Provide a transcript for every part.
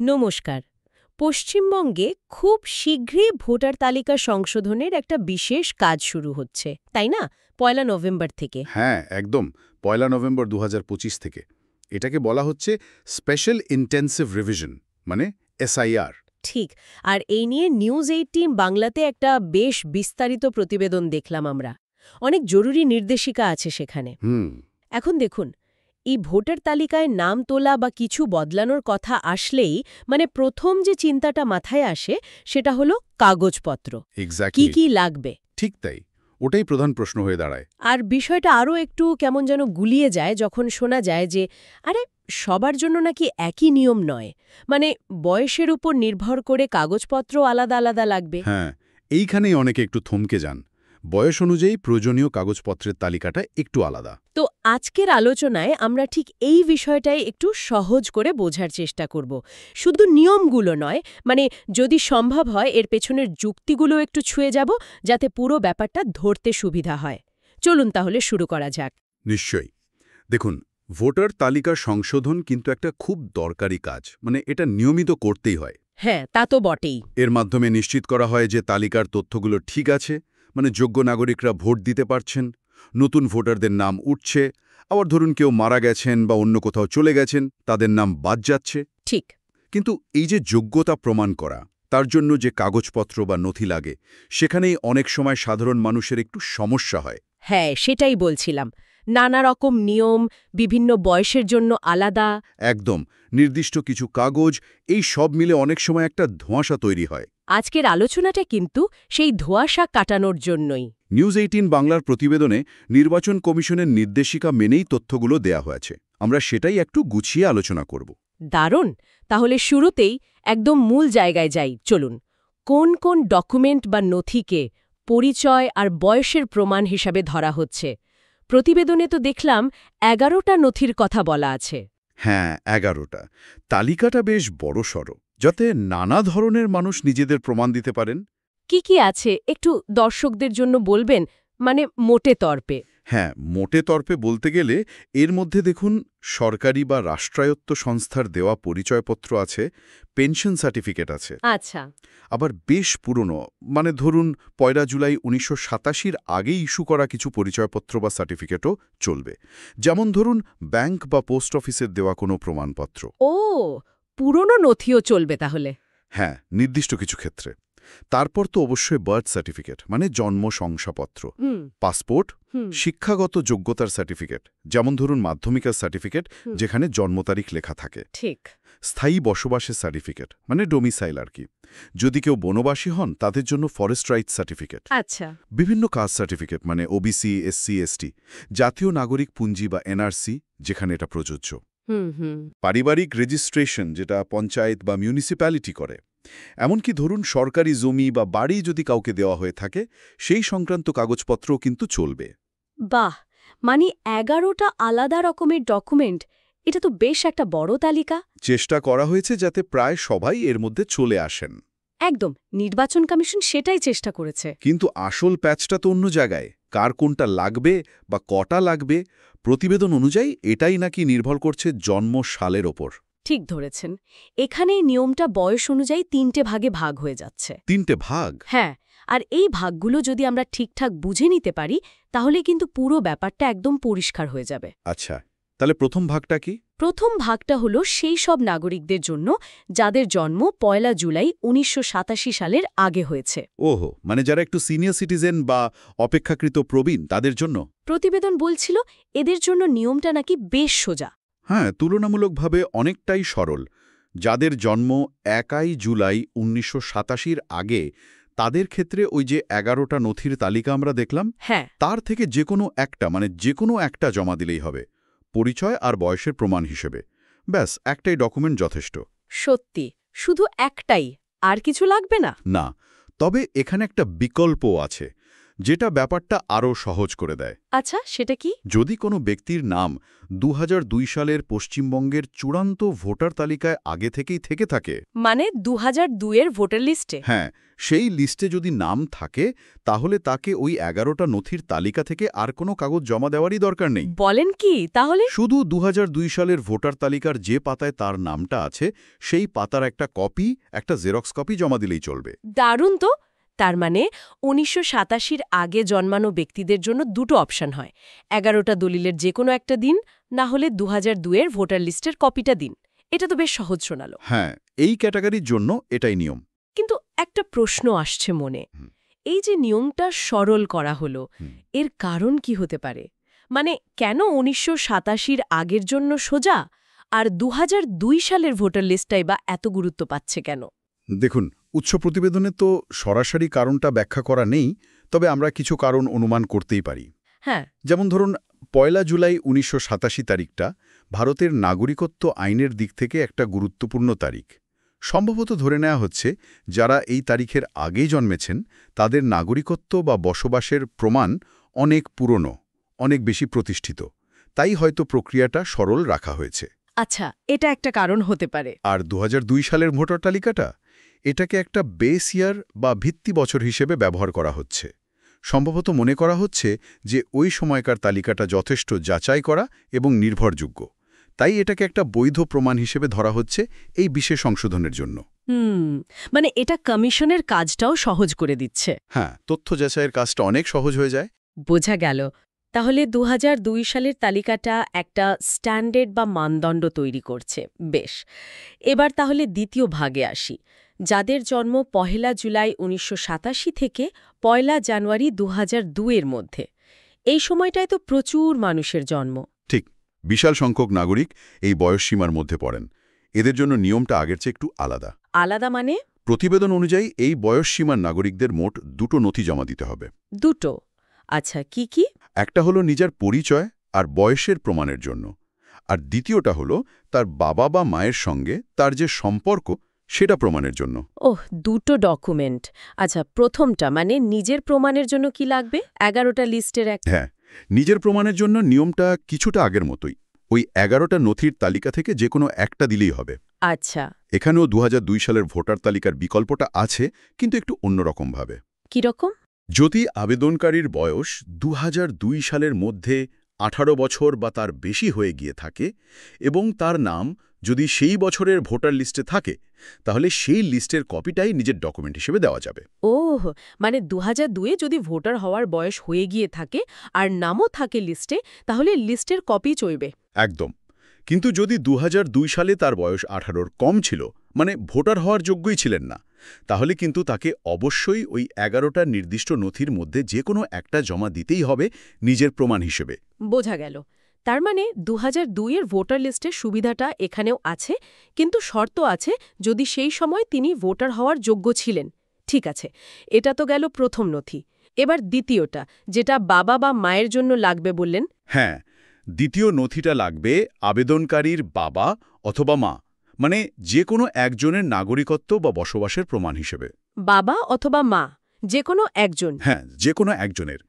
নমস্কার। পশ্চিমবঙ্গে খুব শীঘ্রই ভোটার তালিকা সংশোধনের একটা বিশেষ কাজ শুরু হচ্ছে, তাই না? ১লা নভেম্বর থেকে। হ্যাঁ, একদম। ১লা নভেম্বর ২০২৫ থেকে। এটাকে বলা হচ্ছে স্পেশাল ইন্টেন্সিভ রিভিশন, মানে এসআইআর। ঠিক। আর এই নিয়ে নিউজ ১৮ বাংলাতে একটা বেশ বিস্তারিত প্রতিবেদন দেখলাম আমরা। অনেক জরুরি নির্দেশিকা আছে সেখানে। এখন দেখুন, এই ভোটার তালিকায় নাম তোলা বা কিছু বদলানোর কথা আসলেই প্রথম যে চিন্তাটা মাথায় আসে সেটা হলো কাগজপত্র। কি এক্স্যাক্টলি। কি লাগবে। ঠিক তাই। ওটাই প্রধান প্রশ্ন হয়ে দাঁড়ায়। আর বিষয়টা আরও একটু কেমন যেন গুলিয়ে যায় যখন শোনা যায় যে আরে সবার জন্য নাকি একই নিয়ম নয়, বয়সের উপর নির্ভর করে কাগজপত্র আলাদা আলাদা লাগবে। হ্যাঁ, এইখানেই অনেকে একটু থমকে যান। বয়স অনুযায়ী প্রয়োজনীয় কাগজপত্রের তালিকাটা একটু আলাদা। তো আজকের আলোচনায় আমরা ঠিক এই বিষয়টাই একটু সহজ করে বোঝার চেষ্টা করব। শুধু নিয়মগুলো নয়, যদি সম্ভব হয় এর পেছনের যুক্তিগুলো একটু ছুঁয়ে যাব, যাতে পুরো ব্যাপারটা ধরতে সুবিধা হয়। চলুন তাহলে শুরু করা যাক। নিশ্চয়ই। দেখুন, ভোটার তালিকা সংশোধন কিন্তু একটা খুব দরকারি কাজ। এটা নিয়মিত করতেই হয়। হ্যাঁ, তা তো বটেই। এর মাধ্যমে নিশ্চিত করা হয় যে তালিকার তথ্যগুলো ঠিক আছে, যোগ্য নাগরিকরা ভোট দিতে পারছেন, নতুন ভোটারদের নাম উঠছে, আবার ধরুন কেউ মারা গেছেন বা অন্য কোথাও চলে গেছেন, তাদের নাম বাদ যাচ্ছে। ঠিক। কিন্তু এই যে যোগ্যতা প্রমাণ করা, তার জন্য যে কাগজপত্র বা নথি লাগে, সেখানেই অনেক সময় সাধারণ মানুষের একটু সমস্যা হয়। হ্যাঁ, সেটাই বলছিলাম। নানা রকম নিয়ম, বিভিন্ন বয়সের জন্য আলাদা। একদম। নির্দিষ্ট কিছু কাগজ, এই সব মিলে অনেক সময় একটা ধোঁয়াশা তৈরি হয়। আজকের আলোচনাটা কিন্তু সেই ধোঁয়াশা কাটানোর জন্যই। নিউজ ১৮ বাংলার প্রতিবেদনে নির্বাচন কমিশনের নির্দেশিকা মেনেই তথ্যগুলো দেয়া হয়েছে। আমরা সেটাই একটু গুছিয়ে আলোচনা করব। দারুণ। তাহলে শুরুতেই একদম মূল জায়গায় যাই, চলুন। কোন কোন ডকুমেন্ট বা নথিকে পরিচয় আর বয়সের প্রমাণ হিসাবে ধরা হচ্ছে? প্রতিবেদনে তো দেখলাম ১১টা নথির কথা বলা আছে। হ্যাঁ, ১১টা। তালিকাটা বেশ বড়সড়, যাতে নানা ধরনের মানুষ নিজেদের প্রমাণ দিতে পারেন। কি কি আছে একটু দর্শকদের জন্য বলবেন, মোটে তর্পে। হ্যাঁ, মোটে তর্পে বলতে গেলে এর মধ্যে দেখুন, সরকারি বা রাষ্ট্রায়ত্ত সংস্থার দেওয়া পরিচয়পত্র আছে, পেনশন সার্টিফিকেট আছে। আচ্ছা। আবার বেশ পুরনো, ধরুন ১লা জুলাই ১৯৮৭-র আগে ইস্যু করা কিছু পরিচয়পত্র বা সার্টিফিকেটও চলবে। যেমন ধরুন ব্যাংক বা পোস্ট অফিসের দেওয়া কোনো প্রমাণপত্র। ও, পুরনো নথিও চলবে তাহলে? হ্যাঁ, নির্দিষ্ট কিছু ক্ষেত্রে। তারপর তো অবশ্যই বার্থ সার্টিফিকেট, জন্ম শংসাপত্র, পাসপোর্ট, শিক্ষাগত যোগ্যতার সার্টিফিকেট, যেমন ধরুন মাধ্যমিকের সার্টিফিকেট, যেখানে জন্ম তারিখ লেখা থাকে। ঠিক। স্থায়ী বসবাসের সার্টিফিকেট, ডোমিসাইল আর কি। যদি কেউ বনবাসী হন, তাদের জন্য ফরেস্ট রাইটস সার্টিফিকেট। আচ্ছা। বিভিন্ন caste certificate, OBC, SC, ST, জাতীয় নাগরিক পুঞ্জি বা এনআরসি, যেখানে এটা প্রযোজ্য। পারিবারিক রেজিস্ট্রেশন, যেটা পঞ্চায়েত বা মিউনিসিপ্যালিটি করে। এমনকি ধরুন সরকারি জমি বা বাড়ি যদি কাউকে দেওয়া হয়ে থাকে, সেই সংক্রান্ত কাগজপত্রও কিন্তু চলবে। বাহ, ১১টা আলাদা রকমের ডকুমেন্ট। এটা তো বেশ একটা বড় তালিকা। চেষ্টা করা হয়েছে যাতে প্রায় সবাই এর মধ্যে চলে আসেন। একদম, নির্বাচন কমিশন সেটাই চেষ্টা করেছে। কিন্তু আসল প্যাচটা তো অন্য জায়গায়। কার কোনটা লাগবে বা কটা লাগবে, প্রতিবেদন অনুযায়ী এটাই নাকি নির্ভর করছে জন্ম সালের ওপর। ঠিক ধরেছেন। এখানেই নিয়মটা বয়স অনুযায়ী ৩টে ভাগে ভাগ হয়ে যাচ্ছে। ৩টে ভাগ? হ্যাঁ, আর এই ভাগগুলো যদি আমরা ঠিকঠাক বুঝে নিতে পারি, তাহলে কিন্তু পুরো ব্যাপারটা একদম পরিষ্কার হয়ে যাবে। আচ্ছা, তাহলে প্রথম ভাগটা কি? প্রথম ভাগটা হলো সেই সব নাগরিকদের জন্য যাদের জন্ম ১লা জুলাই ১৯৮৭ সালের আগে হয়েছে। ওহো, যারা একটু সিনিয়র সিটিজেন বা অপেক্ষাকৃত প্রবীণ, তাদের জন্য? প্রতিবেদন বলছিল এদের জন্য নিয়মটা নাকি বেশ সোজা। হ্যাঁ, তুলনামূলকভাবে অনেকটাই সরল। যাদের জন্ম ১ জুলাই ১৯৮৭-র আগে, তাদের ক্ষেত্রে ওই যে ১১টা নথির তালিকা আমরা দেখলাম, হ্যাঁ, তার থেকে যে কোনো একটা জমা দিলেই হবে, পরিচয় আর বয়সের প্রমাণ হিসেবে। ব্যাস, একটাই ডকুমেন্ট যথেষ্ট। সত্যি, শুধু একটাই? আর কিছু লাগবে না? না, তবে এখানে একটা বিকল্পও আছে। যেটা ব্যাপারটা আরও সহজ করে দেয়। আচ্ছা, সেটা কি? যদি কোনো ব্যক্তির নাম ২০০২ সালের পশ্চিমবঙ্গের চূড়ান্ত ভোটার তালিকায় আগে থেকেই থেকে থাকে, মানে ২০০২-এর ভোটার লিস্টে? হ্যাঁ, সেই লিস্টে যদি নাম থাকে, তাহলে তাকে ওই ১১টা নথির তালিকা থেকে আর কোনো কাগজ জমা দেওয়ারই দরকার নেই। বলেন কি তাহলে? শুধু ২০০২ সালের ভোটার তালিকার যে পাতায় তার নামটা আছে, সেই পাতার একটা কপি, একটা জেরক্স কপি জমা দিলেই চলবে। দারুণ তো! তার মানে ১৯৮৭-র আগে জন্মানো ব্যক্তিদের জন্য দুটো অপশন হয়। ১১টা দলিলের যে কোনো একটা দিন, না হলে ২০০২-এর ভোটার লিস্টের কপিটা দিন। এটা তো বেশ সহজ শোনালো। হ্যাঁ, এই ক্যাটাগরির জন্য এটাই নিয়ম। কিন্তু একটা প্রশ্ন আসছে মনে। হুম। এই যে নিয়মটা সরল করা হলো, হুম। এর কারণ কি হতে পারে? মানে কেন ১৯৮৭-র আগের জন্য সোজা, আর ২০০২ সালের ভোটার লিস্টটাই বা এত গুরুত্ব পাচ্ছে কেন? দেখুন, উৎস প্রতিবেদনে তো সরাসরি কারণটা ব্যাখ্যা করা নেই, তবে আমরা কিছু কারণ অনুমান করতেই পারি। হ্যাঁ। যেমন ধরুন, ১ জুলাই ১৯৮৭ তারিখটা ভারতের নাগরিকত্ব আইনের দিক থেকে একটা গুরুত্বপূর্ণ তারিখ। সম্ভবত ধরে নেওয়া হচ্ছে, যারা এই তারিখের আগেই জন্মেছেন তাদের নাগরিকত্ব বা বসবাসের প্রমাণ অনেক পুরনো, অনেক বেশি প্রতিষ্ঠিত। তাই হয়তো প্রক্রিয়াটা সরল রাখা হয়েছে। আচ্ছা, এটা একটা কারণ হতে পারে। আর ২০০২ সালের ভোটার তালিকাটা, এটাকে একটা বেস ইয়ার বা ভিত্তি বছর হিসেবে ব্যবহার করা হচ্ছে। সম্ভবত মনে করা হচ্ছে যে ওই সময়কার তালিকাটা যথেষ্ট যাচাই করা এবং নির্ভরযোগ্য। তাই এটাকে একটা বৈধ প্রমাণ হিসেবে ধরা হচ্ছে এই বিশেষ সংশোধনের জন্য। মানে এটা কমিশনের কাজটাও সহজ করে দিচ্ছে। হ্যাঁ, তথ্য যাচাইয়ের কাজটা অনেক সহজ হয়ে যায়। বোঝা গেল। তাহলে ২০০২ সালের তালিকাটা একটা স্ট্যান্ডার্ড বা মানদণ্ড তৈরি করছে। বেশ। এবার তাহলে দ্বিতীয় ভাগে আসি। যাদের জন্ম ১ জুলাই ১৯৮৭ থেকে ১ জানুয়ারি ২০০২-এর মধ্যে। এই সময়টায় তো প্রচুর মানুষের জন্ম। ঠিক, বিশাল সংখ্যক নাগরিক এই বয়সসীমার মধ্যে পড়েন। এদের জন্য নিয়মটা আগের চেয়ে একটু আলাদা। আলাদা মানে? প্রতিবেদন অনুযায়ী এই বয়সসীমার নাগরিকদের মোট দুটো নথি জমা দিতে হবে। দুটো? আচ্ছা, কি কি? একটা হলো নিজের পরিচয় আর বয়সের প্রমাণের জন্য, আর দ্বিতীয়টা হলো তার বাবা বা মায়ের সঙ্গে তার যে সম্পর্ক সেটা প্রমাণের জন্য। ওহ, দুটো ডকুমেন্ট। আচ্ছা, প্রথমটা মানে নিজের প্রমাণের জন্য কি লাগবে? ১১টা লিস্টের হ্যাঁ, নিজের প্রমাণের জন্য নিয়মটা কিছুটা আগের মতোই। ওই ১১টা নথির তালিকা থেকে যে কোনো একটা দিলেই হবে। আচ্ছা। এখানেও ২০০২ সালের ভোটার তালিকার বিকল্পটা আছে, কিন্তু একটু অন্যরকমভাবে। কিরকম? যদি আবেদনকারীর বয়স ২০০২ সালের মধ্যে ১৮ বছর বা তার বেশি হয়ে গিয়ে থাকে এবং তার নাম যদি সেই বছরের ভোটার লিস্টে থাকে, তাহলে সেই লিস্টের কপিটাই নিজের ডকুমেন্ট হিসেবে দেওয়া যাবে। ওহ, মানে ২০০২-এ যদি ভোটার হওয়ার বয়স হয়ে গিয়ে থাকে আর নামও থাকে লিস্টে, তাহলে লিস্টের কপি চলবে। একদম। কিন্তু যদি ২০০২ সালে তার বয়স ১৮-র কম ছিল, মানে ভোটার হওয়ার যোগ্যই ছিলেন না, তাহলে কিন্তু তাকে অবশ্যই ওই ১১টা নির্দিষ্ট নথির মধ্যে যে কোনো একটা জমা দিতেই হবে নিজের প্রমাণ হিসেবে। বোঝা গেল। তার মানে ২০০২-এর ভোটার লিস্টের সুবিধাটা এখানেও আছে, কিন্তু শর্ত আছে যদি সেই সময় তিনি ভোটার হওয়ার যোগ্য ছিলেন। ঠিক আছে, এটা তো গেল প্রথম নথি। এবার দ্বিতীয়টা, যেটা বাবা বা মায়ের জন্য লাগবে বললেন। হ্যাঁ, দ্বিতীয় নথিটা লাগবে আবেদনকারীর বাবা অথবা মা, মানে যে কোনো একজনের নাগরিকত্ব বা বসবাসের প্রমাণ হিসেবে। বাবা অথবা মা, যে কোনো একজন? হ্যাঁ, যে কোনো একজনের।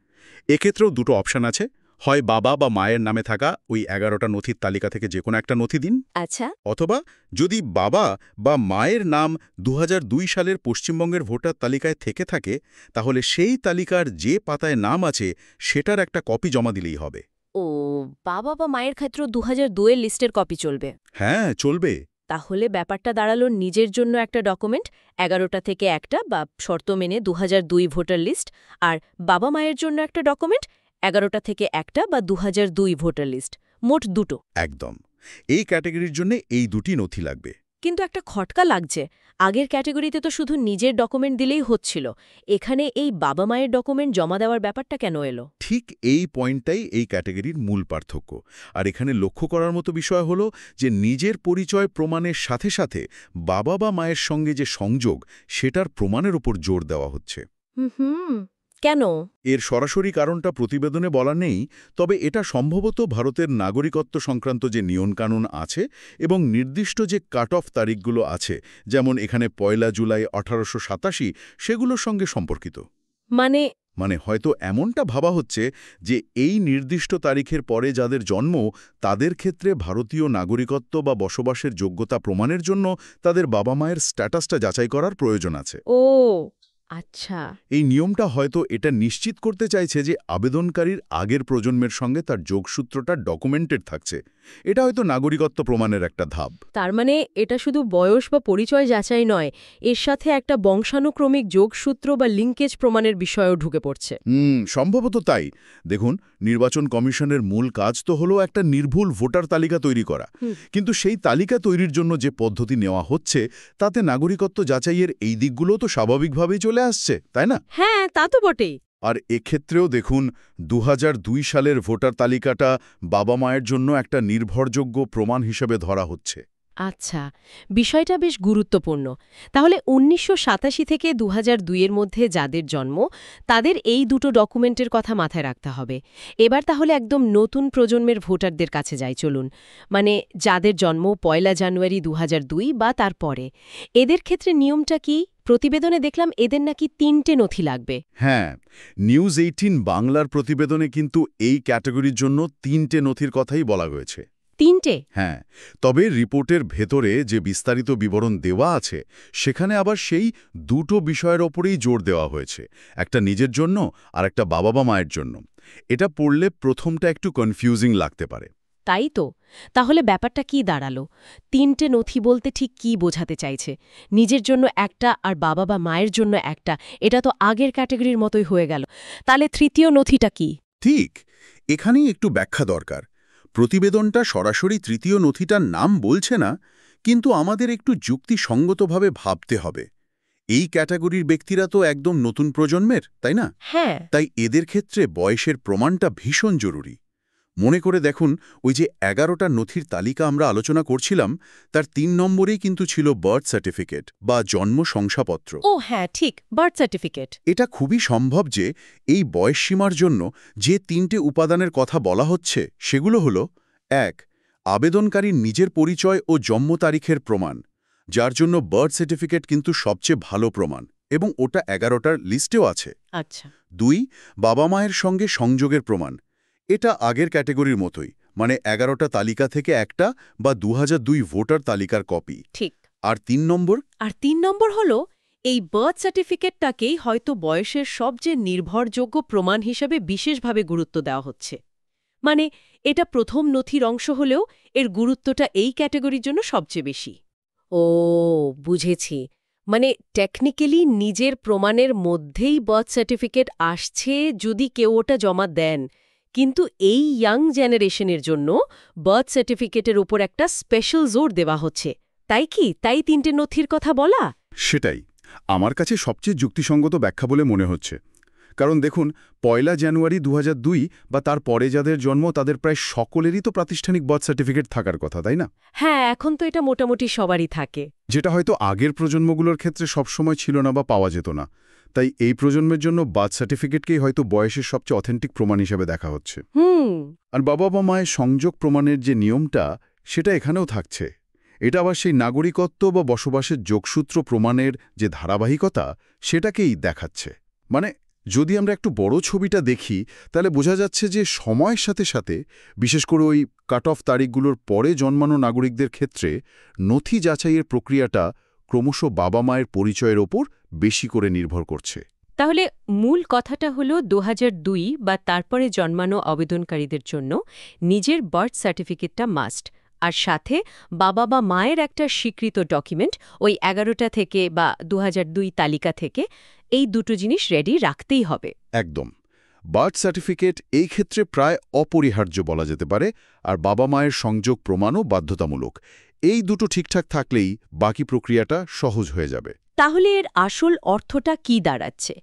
এক্ষেত্রেও দুটো অপশান আছে, হয় বাবা বা মায়ের নামে থাকা ওই ১১টা নথির তালিকা থেকে যে কোনো একটা নথি দিন, আচ্ছা। অথবা যদি বাবা বা মায়ের নাম ২০০২ সালের পশ্চিমবঙ্গের ভোটার তালিকায় থেকে থাকে, তাহলে সেই তালিকার যে পাতায় নাম আছে সেটার একটা কপি জমা দিলেই হবে। ও, বাবা বা মায়ের ক্ষেত্রে ২০০২-এর লিস্টের কপি চলবে? হ্যাঁ, চলবে। তাহলে ব্যাপারটা দাঁড়ালো নিজের জন্য একটা ডকুমেন্ট, ১১টা থেকে একটা বা শর্ত মেনে ২০০২ ভোটার লিস্ট, আর বাবা মায়ের জন্য একটা ডকুমেন্ট, ১১টা থেকে একটা বা ২০০২ ভোটার লিস্ট, মোট দুটো। একদম। এই ক্যাটাগরির জন্য এই দুটি নথি লাগবে। কিন্তু একটা খটকা লাগছে, আগের ক্যাটাগরিতে তো শুধু নিজের ডকুমেন্ট দিলেই হচ্ছিল, এখানে এই বাবা মায়ের ডকুমেন্ট জমা দেওয়ার ব্যাপারটা কেন এলো? ঠিক এই পয়েন্টটাই এই ক্যাটাগরির মূল পার্থক্য। আর এখানে লক্ষ্য করার মতো বিষয় হলো যে নিজের পরিচয় প্রমাণের সাথে সাথে বাবা বা মায়ের সঙ্গে যে সংযোগ, সেটার প্রমাণের উপর জোর দেওয়া হচ্ছে। হুম, কেন? এর সরাসরি কারণটা প্রতিবেদনে বলা নেই, তবে এটা সম্ভবত ভারতের নাগরিকত্ব সংক্রান্ত যে নিয়মকানুন আছে এবং নির্দিষ্ট যে কাট অফ তারিখগুলো আছে, যেমন এখানে ১ জুলাই ১৮৮৭, সেগুলোর সঙ্গে সম্পর্কিত। মানে মানে হয়তো এমনটা ভাবা হচ্ছে যে এই নির্দিষ্ট তারিখের পরে যাদের জন্ম তাদের ক্ষেত্রে ভারতীয় নাগরিকত্ব বা বসবাসের যোগ্যতা প্রমাণের জন্য তাদের বাবা মায়ের স্ট্যাটাসটা যাচাই করার প্রয়োজন আছে। ও আচ্ছা। এই নিয়মটা হয়তো এটা নিশ্চিত করতে চাইছে যে আবেদনকারীর আগের প্রজন্মের সঙ্গে তার যোগসূত্রটা ডকুমেন্টেড থাকছে। এটা হয়তো নাগরিকত্ব প্রমাণের একটা ধাপ। তার মানে এটা শুধু বয়স বা পরিচয় যাচাই নয়, এর সাথে একটা বংশানুক্রমিক যোগসূত্র বা লিঙ্কেজ প্রমাণের বিষয়ও ঢুকে পড়ছে। সম্ভবত তাই। দেখুন, নির্বাচন কমিশনের মূল কাজ তো হলো একটা নির্ভুল ভোটার তালিকা তৈরি করা, কিন্তু সেই তালিকা তৈরির জন্য যে পদ্ধতি নেওয়া হচ্ছে তাতে নাগরিকত্ব যাচাইয়ের এই দিকগুলো তো স্বাভাবিকভাবেই চলে আসছে, তাই না? হ্যাঁ, তা তো বটেই। আর এক্ষেত্রেও দেখুন ২০০২ সালের ভোটার তালিকাটা বাবা মায়ের জন্য একটা নির্ভরযোগ্য প্রমাণ হিসেবে ধরা হচ্ছে। আচ্ছা, বিষয়টা বেশ গুরুত্বপূর্ণ। তাহলে ১৯৮৭ থেকে ২০০২ এর মধ্যে যাদের জন্ম তাদের এই দুটো ডকুমেন্টের কথা মাথায় রাখতে হবে। এবার তাহলে একদম নতুন প্রজন্মের ভোটারদের কাছে যাই চলুন। মানে যাদের জন্ম ১ জানুয়ারি ২০০২ বা তার পরে। এদের ক্ষেত্রে নিয়মটা কি? প্রতিবেদনে দেখলাম এদের নাকি ৩টে নথি লাগবে। হ্যাঁ, নিউজ ১৮ বাংলার প্রতিবেদনে কিন্তু এই ক্যাটাগরির জন্য ৩টে নথির কথাই বলা হয়েছে। ৩টে? হ্যাঁ, তবে রিপোর্টের ভেতরে যে বিস্তারিত বিবরণ দেওয়া আছে সেখানে আবার সেই দুটো বিষয়ের ওপরেই জোর দেওয়া হয়েছে, একটা নিজের জন্য আর একটা বাবা বা মায়ের জন্য। এটা পড়লে প্রথমটা একটু কনফিউজিং লাগতে পারে। তাই তো। তাহলে ব্যাপারটা কি দাঁড়ালো? ৩টে নথি বলতে ঠিক কি বোঝাতে চাইছে? নিজের জন্য একটা আর বাবা বা মায়ের জন্য একটা, এটা তো আগের ক্যাটাগরির মতোই হয়ে গেল। তাহলে তৃতীয় নথিটা কি? ঠিক, এখানেই একটু ব্যাখ্যা দরকার। প্রতিবেদনটা সরাসরি তৃতীয় নথিটার নাম বলছে না, কিন্তু আমাদের একটু যুক্তিসঙ্গতভাবে ভাবতে হবে। এই ক্যাটাগরির ব্যক্তিরা তো একদম নতুন প্রজন্মের, তাই না? হ্যাঁ। তাই এদের ক্ষেত্রে বয়সের প্রমাণটা ভীষণ জরুরি। মনে করে দেখুন, ওই যে ১১টা নথির তালিকা আমরা আলোচনা করছিলাম তার ৩ নম্বরেই কিন্তু ছিল বার্থ সার্টিফিকেট বা জন্ম শংসাপত্র। ও হ্যাঁ, ঠিক, বার্থ সার্টিফিকেট। এটা খুবই সম্ভব যে এই বয়সসীমার জন্য যে ৩টে উপাদানের কথা বলা হচ্ছে সেগুলো হলো: ১. আবেদনকারীর নিজের পরিচয় ও জন্ম তারিখের প্রমাণ, যার জন্য বার্থ সার্টিফিকেট কিন্তু সবচেয়ে ভালো প্রমাণ এবং ওটা ১১টার লিস্টেও আছে। আচ্ছা। ২. বাবা মায়ের সঙ্গে সংযোগের প্রমাণ, এটা আগের ক্যাটেগরির মতোই, মানে ১১টা তালিকা থেকে একটা বা ২০০২ ভোটার তালিকার কপি। ঠিক। আর ৩ নম্বর? আর ৩ নম্বর হলো এই বার্থ সার্টিফিকেটটাকেই হয়তো বয়সের সবচেয়ে নির্ভরযোগ্য প্রমাণ হিসেবে বিশেষভাবে গুরুত্ব দেওয়া হচ্ছে। মানে এটা প্রথম নথির অংশ হলেও এর গুরুত্বটা এই ক্যাটাগরির জন্য সবচেয়ে বেশি। ও বুঝেছি। মানে টেকনিক্যালি নিজের প্রমাণের মধ্যেই বার্থ সার্টিফিকেট আসছে যদি কেউ ওটা জমা দেন, কিন্তু এই ইয়াং জেনারেশনের জন্য বার্থ সার্টিফিকেটের উপর একটা স্পেশাল জোর দেওয়া হচ্ছে। তাই কি? তাই ৩টে নথির কথা বলা? সেটাই আমার কাছে সবচেয়ে যুক্তিসঙ্গত ব্যাখ্যা বলে মনে হচ্ছে। কারণ দেখুন, ১ জানুয়ারি ২০০২ বা তার পরে যাদের জন্ম তাদের প্রায় সকলেরই তো প্রাতিষ্ঠানিক বার্থ সার্টিফিকেট থাকার কথা, তাই না? হ্যাঁ, এখন তো এটা মোটামুটি সবারই থাকে। যেটা হয়তো আগের প্রজন্মগুলোর ক্ষেত্রে সবসময় ছিল না বা পাওয়া যেত না। তাই এই প্রজন্মের জন্য বার্থ সার্টিফিকেটকেই হয়তো বয়সের সবচেয়ে অথেন্টিক প্রমাণ হিসেবে দেখা হচ্ছে। আর বাবা বা মায়ের সংযোগ প্রমাণের যে নিয়মটা সেটা এখানেও থাকছে। এটা আবার সেই নাগরিকত্ব বা বসবাসের যোগসূত্র প্রমাণের যে ধারাবাহিকতা সেটাকেই দেখাচ্ছে। মানে যদি আমরা একটু বড় ছবিটা দেখি তাহলে বোঝা যাচ্ছে যে সময়ের সাথে সাথে, বিশেষ করে ওই কাট অফ তারিখগুলোর পরে জন্মানো নাগরিকদের ক্ষেত্রে নথি যাচাইয়ের প্রক্রিয়াটা ক্রমশ বাবা মায়ের পরিচয়ের ওপর বেশি করে নির্ভর করছে। তাহলে মূল কথাটা হলো ২০০২ বা তারপরে জন্মানো আবেদনকারীদের জন্য নিজের বার্থ সার্টিফিকেটটা মাস্ট, আর সাথে বাবা বা মায়ের একটা স্বীকৃত ডকুমেন্ট ওই ১১টা থেকে বা ২০০২ তালিকা থেকে, এই দুটো জিনিস রেডি রাখতেই হবে। একদম। বার্থ সার্টিফিকেট এই ক্ষেত্রে প্রায় অপরিহার্য বলা যেতে পারে, আর বাবা মায়ের সংযোগ প্রমাণও বাধ্যতামূলক। এই দুটো ঠিকঠাক থাকলেই বাকি প্রক্রিয়াটা সহজ হয়ে যাবে। তাহলে এর আসল অর্থটা কি দাঁড়াচ্ছে?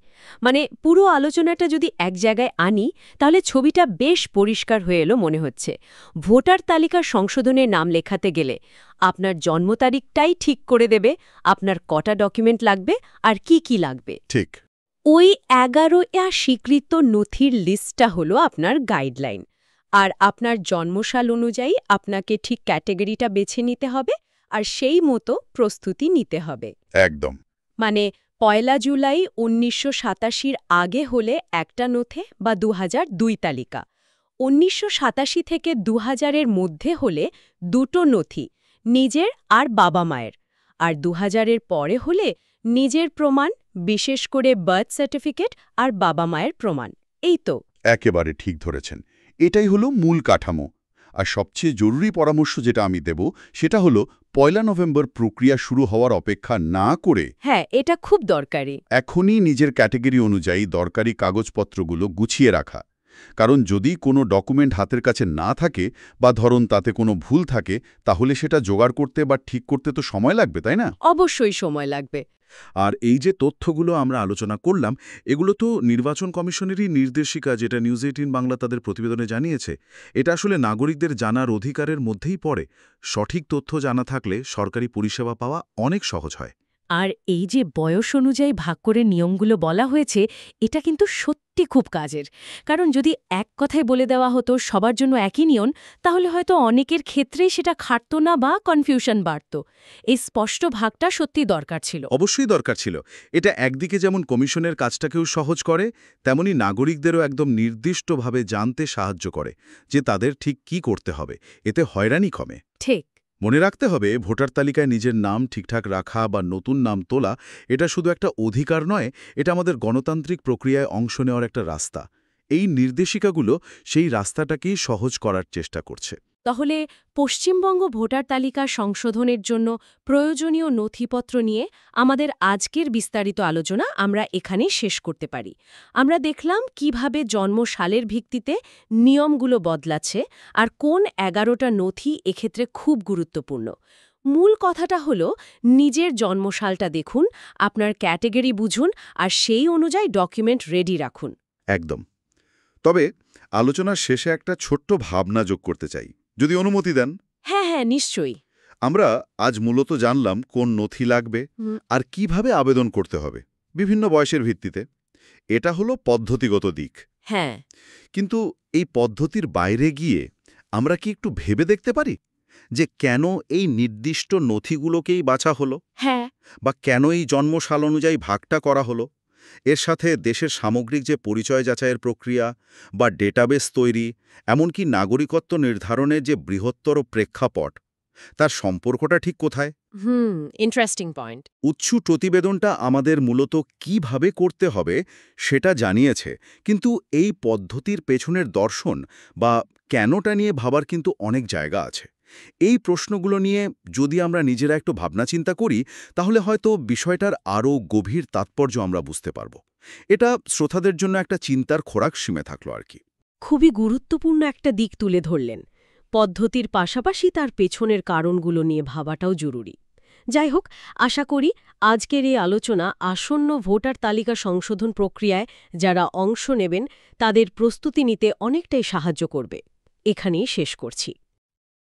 মানে পুরো আলোচনাটা যদি এক জায়গায় আনি তাহলে ছবিটা বেশ পরিষ্কার হয়ে এলো মনে হচ্ছে। ভোটার তালিকার সংশোধনে নাম লেখাতে গেলে আপনার জন্ম তারিখটাই ঠিক করে দেবে আপনার কটা ডকুমেন্ট লাগবে আর কি কি লাগবে। ঠিক। ওই ১১টা স্বীকৃত নথির লিস্টটা হলো আপনার গাইডলাইন, আর আপনার জন্মসাল অনুযায়ী আপনাকে ঠিক ক্যাটেগরিটা বেছে নিতে হবে আর সেই মতো প্রস্তুতি নিতে হবে। একদম। মানে 1 জুলাই 1987 আগে হলে একটা নথি বা 2002 তালিকা, 1987 থেকে 2000-এর মধ্যে হলে দুটো নথি, নিজের আর বাবা মায়ের, আর 2000-এর পরে হলে নিজের প্রমাণ, বিশেষ করে বার্থ সার্টিফিকেট আর বাবা মায়ের প্রমাণ। এই তো। একেবারে ঠিক ধরেছেন। এটাই হলো মূল কাঠামো। আর সবচেয়ে জরুরি পরামর্শ যেটা আমি দেব সেটা হলো 1 নভেম্বর প্রক্রিয়া শুরু হওয়ার অপেক্ষা না করে হ্যাঁ, এটা খুব দরকারি। এখনই নিজের ক্যাটেগরি অনুযায়ী দরকারি কাগজপত্রগুলো গুছিয়ে রাখা। কারণ যদি কোনো ডকুমেন্ট হাতের কাছে না থাকে বা ধরুন তাতে কোনো ভুল থাকে, তাহলে সেটা জোগাড় করতে বা ঠিক করতে তো সময় লাগবে, তাই না? অবশ্যই সময় লাগবে। আর এই যে তথ্যগুলো আমরা আলোচনা করলাম, এগুলো তো নির্বাচন কমিশনেরই নির্দেশিকা, যেটা নিউজ 18 বাংলা তাদের প্রতিবেদনে জানিয়েছে। এটা আসলে নাগরিকদের জানার অধিকারের মধ্যেই পড়ে। সঠিক তথ্য জানা থাকলে সরকারি পরিষেবা পাওয়া অনেক সহজ হয়। আর এই যে বয়স অনুযায়ী ভাগ করে নিয়মগুলো বলা হয়েছে, এটা কিন্তু সত্যি খুব কাজের। কারণ যদি এক কথায় বলে দেওয়া হতো সবার জন্য একই নিয়ম, তাহলে হয়তো অনেকের ক্ষেত্রেই সেটা খাটত না বা কনফিউশন বাড়ত। এই স্পষ্ট ভাগটা সত্যি দরকার ছিল। অবশ্যই দরকার ছিল। এটা একদিকে যেমন কমিশনের কাজটাকেও সহজ করে, তেমনি নাগরিকদেরও একদম নির্দিষ্টভাবে জানতে সাহায্য করে যে তাদের ঠিক কি করতে হবে। এতে হয়রানি কমে। ঠিক। মনে রাখতে হবে, ভোটার তালিকায় নিজের নাম ঠিকঠাক রাখা বা নতুন নাম তোলা এটা শুধু একটা অধিকার নয়, এটা আমাদের গণতান্ত্রিক প্রক্রিয়ায় অংশ নেওয়ার একটা রাস্তা। এই নির্দেশিকাগুলো সেই রাস্তাটাকেই সহজ করার চেষ্টা করছে। তাহলে পশ্চিমবঙ্গ ভোটার তালিকা সংশোধনের জন্য প্রয়োজনীয় নথিপত্র নিয়ে আমাদের আজকের বিস্তারিত আলোচনা আমরা এখানেই শেষ করতে পারি। আমরা দেখলাম কিভাবে জন্মসালের ভিত্তিতে নিয়মগুলো বদলাচ্ছে আর কোন 11টা নথি এক্ষেত্রে খুব গুরুত্বপূর্ণ। মূল কথাটা হলো, নিজের জন্মসালটা দেখুন, আপনার ক্যাটেগরি বুঝুন আর সেই অনুযায়ী ডকুমেন্ট রেডি রাখুন। একদম। তবে আলোচনার শেষে একটা ছোট্ট ভাবনা যোগ করতে চাই, যদি অনুমতি দেন। হ্যাঁ হ্যাঁ, নিশ্চয়ই। আমরা আজ মূলত জানলাম কোন নথি লাগবে আর কিভাবে আবেদন করতে হবে বিভিন্ন বয়সের ভিত্তিতে। এটা হলো পদ্ধতিগত দিক। হ্যাঁ। কিন্তু এই পদ্ধতির বাইরে গিয়ে আমরা কি একটু ভেবে দেখতে পারি যে কেন এই নির্দিষ্ট নথিগুলোকেই বাছা হলো, হ্যাঁ, বা কেন এই জন্মসাল অনুযায়ী ভাগটা করা হলো? এর সাথে দেশের সামগ্রিক যে পরিচয় যাচাইয়ের প্রক্রিয়া বা ডেটাবেস তৈরি, এমনকি নাগরিকত্ব নির্ধারণের যে বৃহত্তর প্রেক্ষাপট, তার সম্পর্কটা ঠিক কোথায়? Interesting point. উৎস প্রতিবেদনটা আমাদের মূলত কিভাবে করতে হবে সেটা জানিয়েছে, কিন্তু এই পদ্ধতির পেছনের দর্শন বা কেনটা নিয়ে ভাবার কিন্তু অনেক জায়গা আছে। এই প্রশ্নগুলো নিয়ে যদি আমরা নিজেরা একটু ভাবনা চিন্তা করি, তাহলে হয়তো বিষয়টার আরও গভীর তাৎপর্য আমরা বুঝতে পারব। এটা শ্রোতাদের জন্য একটা চিন্তার খোরাক সীমে থাকলো আর কি। খুবই গুরুত্বপূর্ণ একটা দিক তুলে ধরলেন। পদ্ধতির পাশাপাশি তার পেছনের কারণগুলো নিয়ে ভাবাটাও জরুরি। যাই হোক, আশা করি আজকের এই আলোচনা আসন্ন ভোটার তালিকা সংশোধন প্রক্রিয়ায় যারা অংশ নেবেন তাদের প্রস্তুতি নিতে অনেকটাই সাহায্য করবে। এখানেই শেষ করছি।